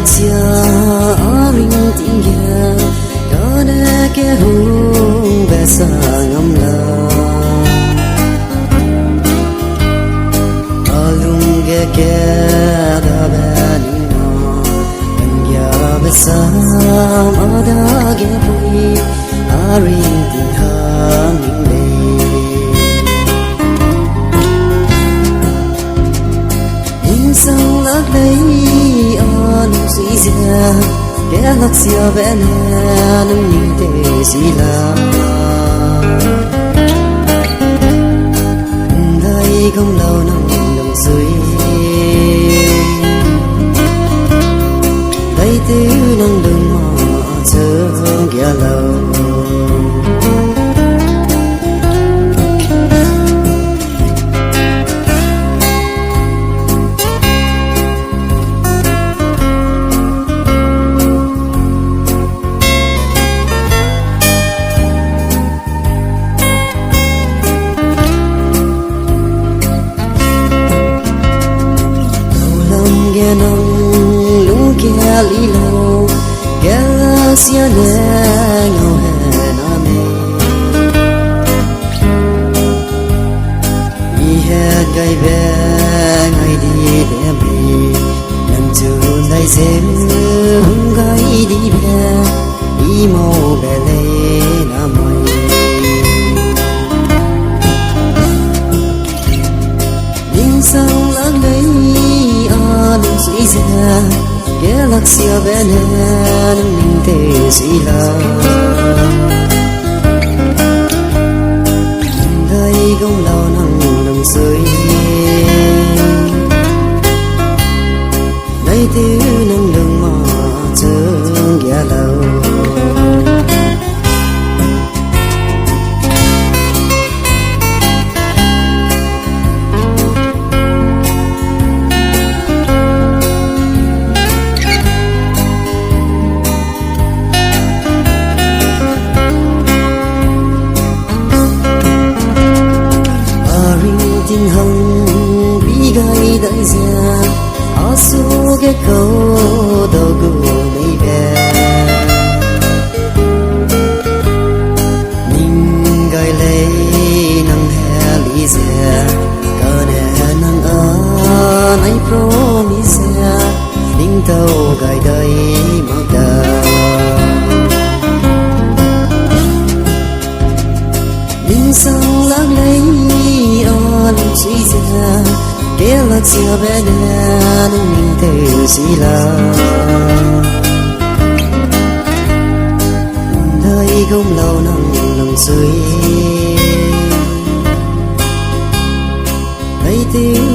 Chia ring tình kia đó là cái hùng về xa ngắm la alung cái đã bên nó anh ya về xa mà đã cái vui ring tình hàng mình sang lạc đây nung suy ra kẻ lạc xia vẽ nè nung như thế gì là đây không lâu nằm nằm suy đây thứ nâng đường mà chờ kia lâu nong lung kia li lo galaxy ne ngao he na me i he gai be ngai di de me nam chu dai se gai di be i mo be le na mai ning sang lang dai nung suy ra kẻ lạc xia vẽ nè nung ninh thế suy là đây không lâu nắng nằm suy đây thứ nâng đường mà chờ kia lâu tình hồng bị gai đại gia ở số cái câu đầu của mấy bé mình gai lấy nắng hè lý gia cờ nè nắng ở này promise đinh tàu gai đây mặc đà đinh sang lạc lấy nung suy ra kẻ lạc xia vẽ nè nung ninh thế gì là đây không lâu nằm suy đây tiếng